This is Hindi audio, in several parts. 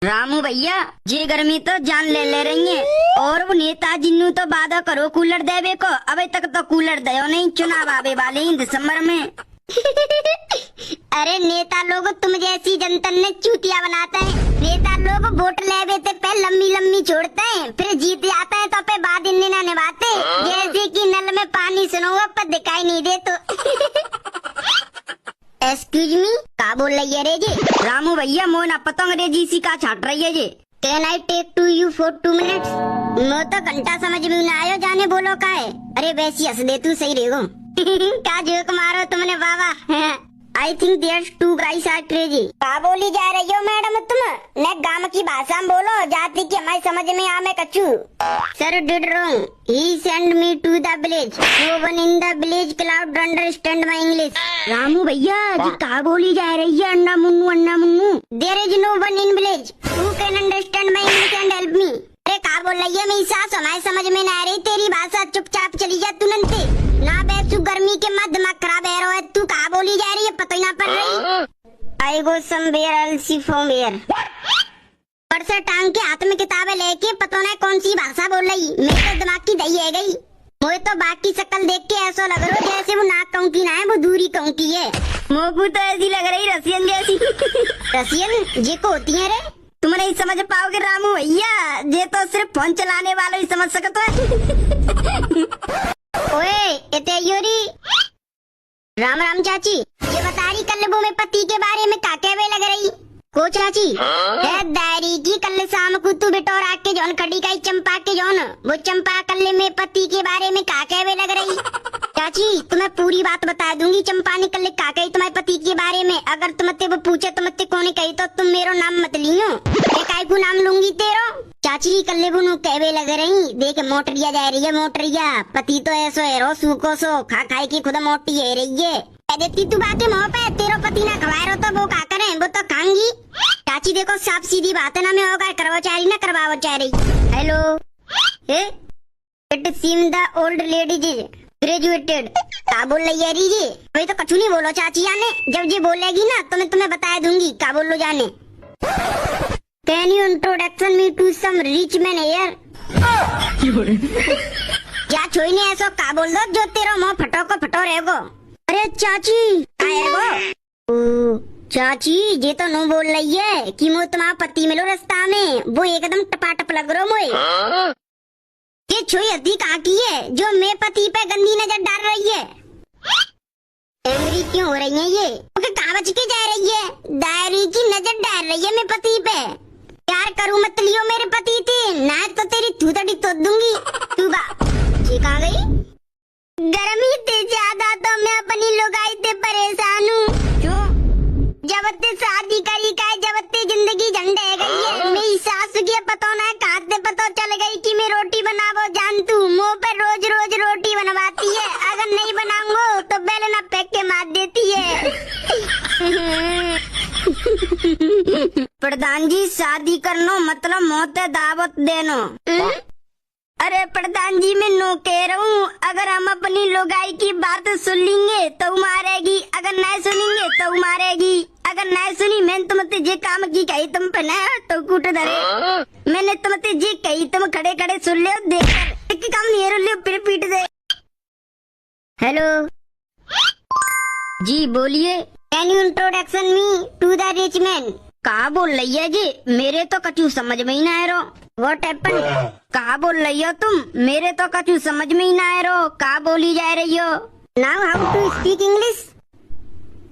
रामू भैया ये गर्मी तो जान ले रही है। और वो नेताजी नु तो वादा करो कूलर देवे को, अभी तक तो कूलर दयो नहीं। चुनाव आवे वाले हैं दिसंबर में। अरे नेता लोग तुम जैसी जनता ने चूतिया बनाते हैं। नेता लोग वोट लेवे थे पे लम्बी लम्बी छोड़ते हैं, फिर जीत जाते हैं तो पे बाद इन्हें ना निभाते। जैसे कि नल में पानी सुनोगा पर दिखाई नहीं दे तो। एक्सक्यूज मी, क्या बोल रही है रे जी? रामू भैया मोन पता अंग्रेजी सी का छाट रही है जी। Can I take to you for 2 minutes? मैं तो घंटा समझ में ना आयो, जाने बोलो का है। अरे वैसी हंस दे तू सही रहेगो। क्या जोक मारो तुमने बाबा। I think there two guys are crazy. क्या बोली जा रही हो मैडम तुम? ने गांव की भाषा में बोलो, जाति की हमारी समझ में आमे कच्चू। Sir did wrong, he send me to the village, no one in the village could understand my English. Ramu भैया जी क्या बोली जा रही है? अन्ना मुन्नू। There is no one in village who can understand my English and help me. अरे क्या बोल रही है? मेरी सास हमारी समझ में ना आ रही, तेरी भाषा चुपचाप चली जा तुरंत ना। बैसू गर्मी के मत दिमाग खराब है। तू कहा बोली जा रही है पता ही ना पड़ रही। I go somewhere else from where. पर से टांग के हाथ में किताबें लेके पता नहीं कौन सी भाषा बोल रही। मेरे तो दिमाग की दही है गई। मुझे तो बाकी शक्ल देख के ऐसा लग रहा है जैसे वो नाक कहूँ की ना है, वो दूरी कहूँ की है। मोकू तो ऐसी लग रही रसियन जैसी। रसियन जी को होती है रे? तुम नहीं समझ पाओगे रामू भैया, ये तो सिर्फ फोन चलाने वालों ही समझ सकते हैं। ओए इते योरी राम राम चाची, ये बता रही कल वो में पति के बारे में का कहवे लग रही को चाची? है दारी की कल शाम को तू बिटोर आके जौन खड़ी का चंपा के जौन वो चंपा कल में पति के बारे में का कहवे लग रही। चाची तुम्हें पूरी बात बता दूंगी। चंपा ने कल का कही तुम्हारे पति के बारे में। अगर तुमते वो पूछे तुमते कौन कही तो तुम मेरो नाम मत लियो, काय को नाम लूंगी तेरो। चाची कल्ले बुनु कहवे लग रही, देख मोटरिया जा रही है मोटरिया। पति तो ऐसो है रो सूखो सो खा खाई की खुद मोटी है रही है। देती तू बातें मोह पे, तेरो पति ना खवाए रो तो वो का करे, वो तो खाऊंगी। चाची देखो साफ सीधी बात है ना, मैं होगा करवा चाह रही ना करवाओ चाह रही। Hello it seem the old lady जी ग्रेजुएटेड। क्या बोल रही है री जी? वही तो कछु नहीं बोलो चाची जाने। जब ये बोलेगी ना तो मैं तुम्हें बता दूंगी क्या बोलो जाने। Can you introduction me to some rich man here? क्या छोई ने ऐसा का बोल दो जो तेरा मुंह फटो को फटो रहेगो। अरे चाची चाची ये तो नो बोल रही है कि मुझे तुम्हारा पति मिलो रास्ता में, वो एकदम टपाटप लग रहा मोए। ये छोई हद्दी कहाँ की है जो मैं पति पे गंदी नजर डाल रही है? एंग्री क्यों हो रही है ये? कहाँ बच के जा रही है? दायरी की नजर डाल रही है मैं पति पे। प्यार करूँ मत लियो मेरे पति थे ना तो तेरी थूतड़ी तोड़ दूंगी। तू कहाँ गई? गर्मी ते ज्यादा तो मैं अपनी लुगाई ते परेशान हूँ। क्यों? जब ते शादी करी का, जब ते जिंदगी झंडे गई है। मेरी सास के पता ना खाते पता चल गई कि मैं रोटी बनावो जानतू। मुँह पे रोज रोज रोटी बनवाती है, अगर नहीं बनाऊंगो तो बेलना फेंक के मार देती है। प्रधान जी शादी करनो मतलब मौते दावत देनो। अरे प्रधान जी मैं नो कह रहा हूँ, अगर हम अपनी लोगाई की बात सुन लेंगे तो मारेगी, अगर नहीं सुनेंगे तो मारेगी। अगर नहीं सुनी मैंने तुमसे जे काम की कही तुम पे ना तो कूट धरे। मैंने तुमसे जे कही तुम खड़े खड़े सुन ले, देख एक काम नहीं ले फिर पीट दे। हेलो जी बोलिए। Can you introduction me to the rich man? कहा बोल रही है जी? मेरे तो कछु समझ में ही ना आ रहा। What happen? कहा बोल रही हो तुम? मेरे तो कछु समझ में ही ना आ रहा। कहा बोली जा रही हो? Now how to speak English?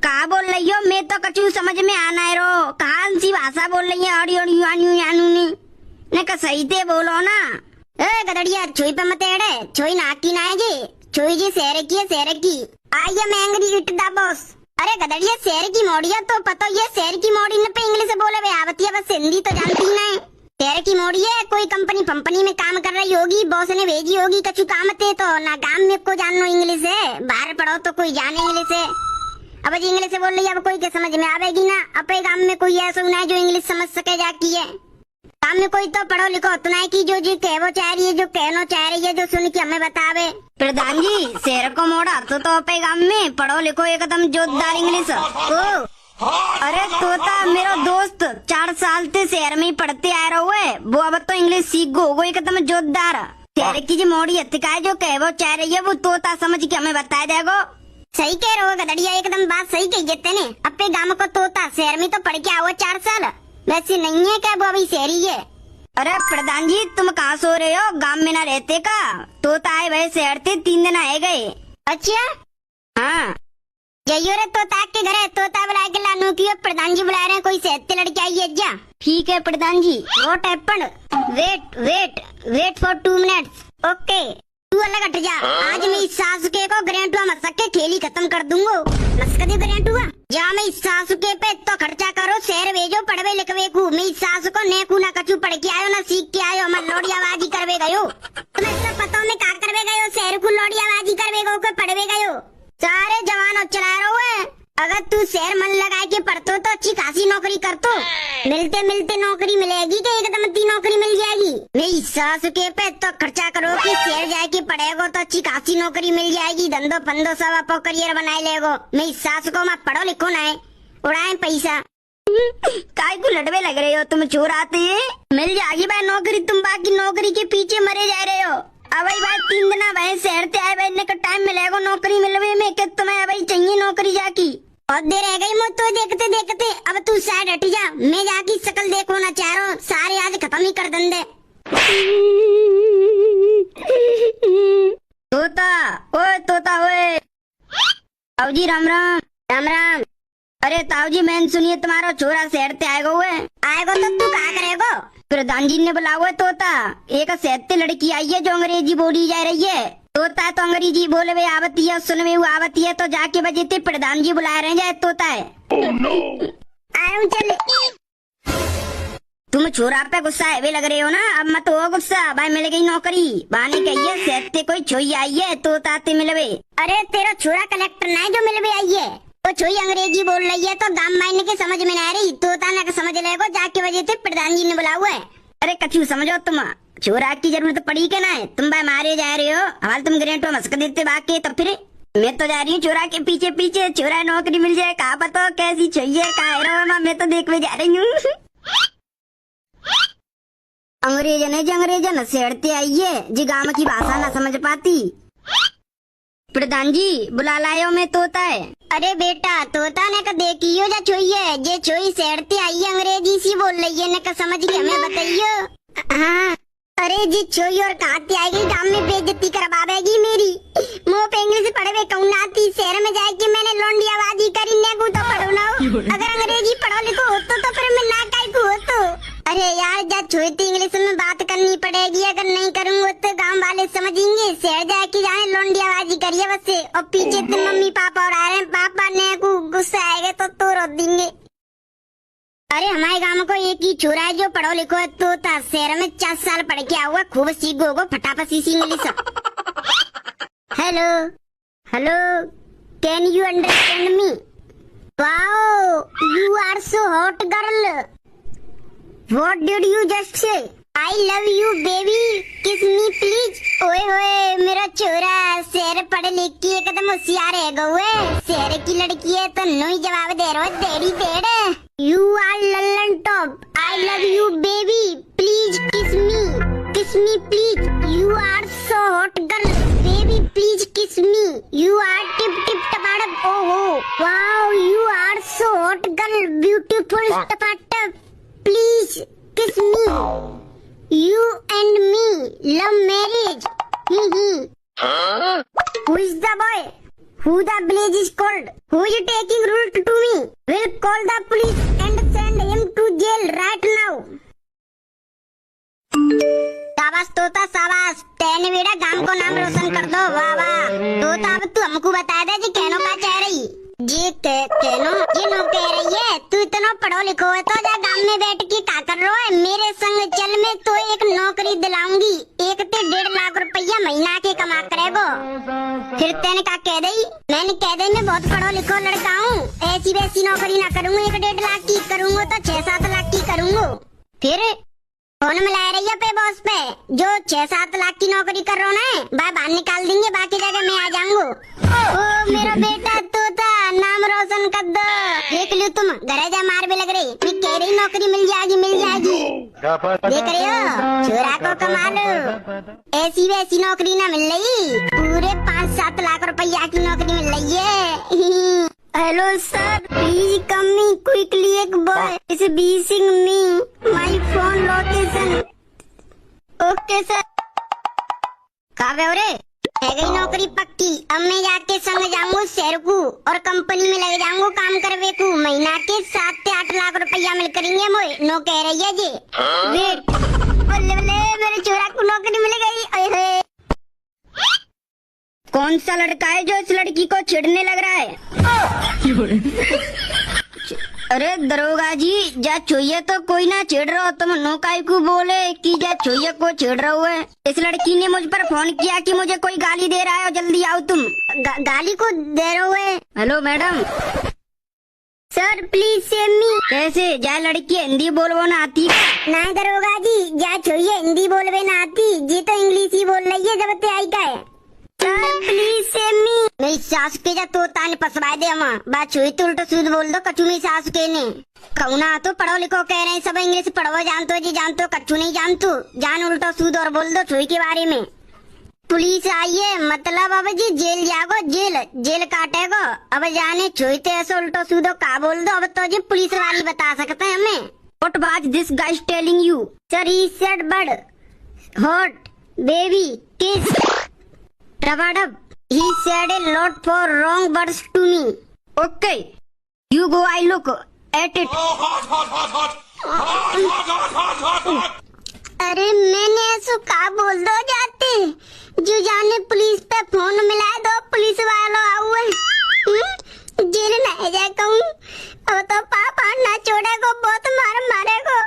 कहा बोल रही हो? मैं तो कछु समझ में आना है रो। कौन सी भाषा बोल रही है? ने का सही थे बोलो ना। ए गदड़िया छोई पे मत एड़े, छोई नाकी ना है जी, छोई जी शहर की है शहर की। I am angry with the boss. अरे गदड़िया शहर की मोड़िया तो पता ये शहर की मोड़ी ने पे इंग्लिश बोले वे आवती है, बस हिंदी तो जानती ना है। शहर की मोड़ी है, कोई कंपनी में काम कर रही होगी, बॉस ने भेजी होगी कछु काम थे तो ना गांव में को जाननो इंग्लिश है, बाहर पढ़ो तो कोई जाने इंग्लिश है। अब जी इंग्लिश बोल रही है, अब कोई के समझ में आवेगी ना। अपने गांव में कोई ऐसा ना है जो इंग्लिश समझ सके जाकी है। गांव में कोई तो पढ़ो लिखो उतना है कि जो जी कहवो चाह रही है, जो कहना चाह रही है, जो सुन के हमें बतावे। प्रधान जी शहर को मोड़ा तो अपने गांव में पढ़ो लिखो एकदम जोरदार इंग्लिश। ओ अरे तोता मेरो दोस्त 4 साल से शहर में ही पढ़ते आ रहा है, वो अब तो इंग्लिश सीख गो वो एकदम जोरदार। शहर की जो मोड़ी हत्या जो कह वो चाह रही है वो तोता समझ के हमें बता देगो। सही कह रहे हो गदड़िया, एकदम बात सही कही जेते ने। अपने गांव को तोता शहर में तो पढ़ के आओ 4 साल, वैसे नहीं है क्या वो अभी शहरी है। अरे प्रधान जी तुम कहाँ सो रहे हो, गांव में ना रहते का? तोता आए वह शहर थे 3 दिन आए गए। अच्छा हाँ जइयो रे तोता के घर है, तोता बुला के लानू की प्रधान जी बुला रहे हैं, कोई सेहते लड़की आई है जा। ठीक है प्रधान जी। What happened? Wait for 2 minutes. Okay तू अलग हट जा, आज मैं इस सासुके को ग्रेंटुआ मसक के खेली खत्म कर दूंगा। मस्क दे ग्रेंटुआ जा, मैं इस सासुके पे तो खर्चा करो, शहर भेजो पढ़वे लिखवे को। मैं इस सासु को नेकू ना कछु पढ़ के आयो ना सीख के आयो, मैं लोड़ियाबाजी करवे गयो। तुम्हें सब पता में का करवे गयो, शहर को लोड़ियाबाजी करवे गयो के पढ़वे गयो। सारे जवान चला रहे है, अगर तू शहर मन लगा के पढ़तो तो अच्छी खासी नौकरी करतो। मिलते मिलते नौकरी मिलेगी कि एकदम इतनी नौकरी मिल जाएगी? मेरी सास के पे तो खर्चा करो कि शहर जाके पढ़ेगो तो अच्छी खासी नौकरी मिल जाएगी, धंधो फंदो सब अपो करियर बनाए लेगो। मेरी सास को मैं पढ़ो लिखो ना उड़ाए पैसा। काय को लड़वे लग रहे हो तुम, चोर आते मिल जाएगी भाई नौकरी, तुम बाकी नौकरी के पीछे मरे जा रहे हो। अब भाई 3 दिन भाई शहर से आए बैठने का टाइम मिलेगा नौकरी मिलवे में, क्या तुम्हें भाई चाहिए नौकरी जाकी? और देर रह गई मुझ तो देखते देखते, अब तू साइड हट जा, मैं जाकी शकल देखो ना चाह रहा हूँ, सारे आज खत्म ही कर दंदे। तोता ओए ताऊ जी राम राम। राम राम। अरे ताऊ जी मैंने सुनिए तुम्हारा छोरा शहर से आएगा हुए। आएगो तो तू कहा करेगो? प्रधान जी ने बुलाओ है तोता, एक शहर से लड़की आई है जो अंग्रेजी बोली जा रही है। तोता तो अंग्रेजी बोले हुए आवती है, सुनवे हुए आवती है, तो जाके बजे थे प्रधान जी बुला रहे हैं तोता है। आऊं चल। तुम छोरा पे गुस्सा है वे लग रहे हो ना, अब मत हो गुस्सा, भाई मिल गई नौकरी। बाने कहिए शहर से कोई छोई आई है तोता ते मिलवे। अरे तेरा छोरा कलेक्टर ना है जो मिलवे आई है, वो छोई अंग्रेजी बोल रही है तो गांव मायने के समझ में ना रही, तोता ना समझ लेगो, जाके वजह से प्रधान जी ने बुलाओ है। अरे कछु समझो तुम, छोरा की जरूरत पड़ी के ना है, तुम भाई मारे जा रहे हो, हमारे तुम ग्रेंटो मस्क देते बाकी तो फिर मैं तो जा रही हूँ छोरा के पीछे पीछे, छोरा नौकरी मिल जाए, कहा पता कैसी चाहिए कहा, मैं तो देखने जा रही हूँ। अंग्रेजन सेड़ते आइए जी, गांव की भाषा ना समझ पाती। प्रधान जी बुला लायो में तोता है। अरे बेटा तोता ने का देखियो जा छोई है, जे छोई सेड़ते आई है अंग्रेजी सी बोल रही है, ने का समझ के हमें बताइयो। हाँ अरे जी छोई और कहती आएगी गांव में बेइज्जती करवाएगी मेरी, मुँह पे इंग्लिश पढ़वे कहूँ नाती, शहर में जाके मैंने लोंडियाबाजी करी, ने को तो पढ़ो ना, अगर अंग्रेजी पढ़ो लिखो होतो तो फिर मैं ना काय को होतो। अरे यार जब छोटी इंग्लिश में बात करनी पड़ेगी, अगर नहीं करूँगा तो गांव वाले समझेंगे, शहर जाके जाने लोंडियाबाजी करिए बस, और पीछे तो मम्मी पापा और आ रहे हैं, पापा ने को गुस्सा आएगा तो रो देंगे। अरे हमारे गांव को एक ही छोरा है जो पढ़ो लिखो है, तो शहर में 4 साल पढ़ के हुआ, खूब सीख गो फटाफट सीसी English. Hello can you understand me? Wow you are so hot girl, what did you just say? I love you baby, किस मी प्लीज। ओए होए मेरा छोरा शहर पढ़ लिख के एकदम होशियार है गौए, शहर की लड़की है तो नहीं जवाब दे रहा है, देरी देड़। You are Lallan top, I love you baby, please kiss me please, you are so hot girl, baby please kiss me, you are tip tip टपाटप, oh wow you are so hot girl, beautiful टपाटप, please kiss me, you and me love marriage, Who is the boy? Who the village is called? Who is taking rule to me? Will call the police and send him to jail right now. शाबाश तोता शाबाश, तेने बेटा गांव को नाम रोशन कर दो, वाह वाह। तोता अब तू हमको बता दे जी कहनो का चाह रही जी, कहनो ये नो कह रही है, तू इतना पढ़ो लिखो है तो जा गांव में बैठ के क्या कर रहा है, मेरे संग चल, में तो एक नौकरी दिलाऊंगी, 1 से 1.5 लाख रुपया महीना के कमा करेगो। फिर तेने का कह दई, मैंने कह दई मैं बहुत पढ़ो लिखो लड़का हूँ, ऐसी वैसी नौकरी ना करूँगा, 1-1.5 लाख की करूँगा तो 6-7 लाख की करूँगा। फिर फोन मिला रही है पे बॉस पे, जो 6-7 लाख की नौकरी कर रहा है भाई बाहर निकाल देंगे, बाकी जगह मैं आ जाऊंगा। ओ मेरा बेटा तोता, नाम रोशन कर दो। देख लियो तुम, घर जा मार भी लग रही, मैं कह रही नौकरी मिल जाएगी मिल जाएगी। देख रही हो छोरा को कमाल, ऐसी वैसी नौकरी ना मिल रही, पूरे 5-7 लाख रुपया की नौकरी मिल रही है। Hello sir, please come me quickly, एक boy is teasing me my phone location. Okay sir. कहाँ गए रे? है गई नौकरी पक्की, अब मैं जाके संग जाऊंगा शहर को और कंपनी में लग जाऊंगा काम करवे को, महीना के 7 से 8 लाख रुपया मिल करेंगे मोए, नो कह रही है जी। वेट, बल्ले बल्ले मेरे छोरा को नौकरी मिल गई। अरे कौन सा लड़का है जो इस लड़की को छेड़ने लग रहा है? अरे दरोगा जी, जा छुइये तो कोई ना छेड़ रहा हो, तुम नौकाई को बोले कि जा छुइये को छेड़ रहा हुआ है। इस लड़की ने मुझ पर फोन किया कि मुझे कोई गाली दे रहा है, जल्दी आओ तुम। गाली को दे रहे हुए? Hello madam. Sir please save me. कैसे जा लड़की हिंदी बोलबो ना आती? ना दरोगा जी, जा छुइये हिंदी बोलवे ना आती, जी तो इंग्लिश ही बोल रही है जब ते आई का है। Sir please save me. मेरी सास के जा तो ताने पसवाए दे अमा, बात छुई तो उल्टा सूद बोल दो, कछु मेरी सास के ने कहू ना तो पढ़ो लिखो कह रहे हैं सब, इंग्लिश पढ़ो जानतो जी जानतो, कछु नहीं जानतो, जान उल्टा सूद और बोल दो छुई के बारे में। पुलिस आई है मतलब अब जी जेल जागो, जेल काटेगो, अब जाने छुई तो ऐसा उल्टा सूदो का बोल दो, अब तो जी पुलिस वाली बता सकते हैं हमें। What was this guy telling you? Sir, he said bud, hot, baby, kiss, rabadab. He said a lot for wrong words to me. Okay, you go. I look at it. अरे मैंने ऐसा का बोल दो जाते, जो जाने पुलिस पे फोन मिला दो, पुलिस वालों आए जेल नहीं जाए कहूँ, वो तो पापा ना छोड़ेगो, बहुत मारेगो।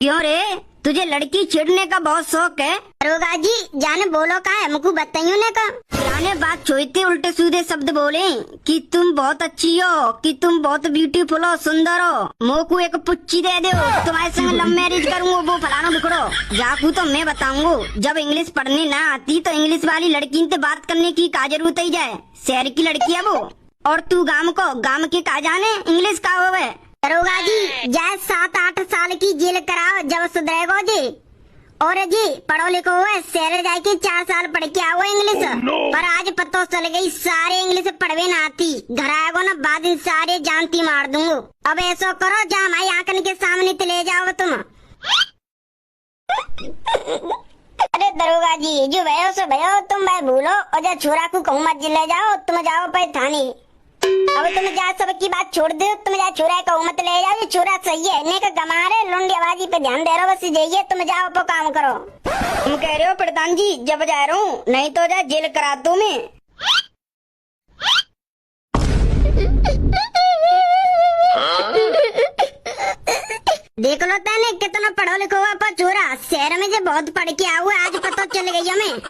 क्यों रे, तुझे लड़की छेड़ने का बहुत शौक है? दरोगा जी जाने बोलो का है, मुझको बताइयो ने का। जाने बात छोड़ते उल्टे सीधे शब्द बोले कि तुम बहुत अच्छी हो, कि तुम बहुत ब्यूटीफुल हो, सुंदर हो, मोको एक पुच्ची दे दो, तुम्हारे संग लव मैरिज करूंगा, वो फलाना बिखड़ो जाकू तो मैं बताऊंगा। जब इंग्लिश पढ़ने ना आती तो इंग्लिश वाली लड़की से बात करने की का जरूरत ही जाए, शहर की लड़की है वो, और तू गांव के का जाने इंग्लिश का हो। दरोगा जी जाए 7-8 साल की जेल कराओ जब सुधरेगो जी, और जी पढ़ो लिखो हुए शहर जाके 4 साल पढ़ के आओ इंग्लिश। पर आज पतो चल गई सारे इंग्लिश पढ़वे ना आती, घर आएगो ना बाद में सारे जानती मार दूंगो। अब ऐसा करो जा हमारी आंखन के सामने ले जाओ तुम। अरे दरोगा जी जो भयो सो भयो, तुम भाई भूलो और जा छोरा को कहूँ मत ले जाओ, तुम जाओ पे थाने। अब तुम जा सबकी बात छोड़ दो, तुम जा छोरा का मत ले जाओ, ये छोरा सही है ने का गमारे लुंडी आवाजी पे ध्यान दे रहो, बस जाइए तुम जाओ तो काम करो। तुम कह रहे हो प्रधान जी जब जा रहा हूँ, नहीं तो जा जेल करा दो मैं। देख लो तने कितना पढ़ो लिखो हुआ पर छोरा, शहर में जो बहुत पढ़ के आओ आज पता चल गई हमें।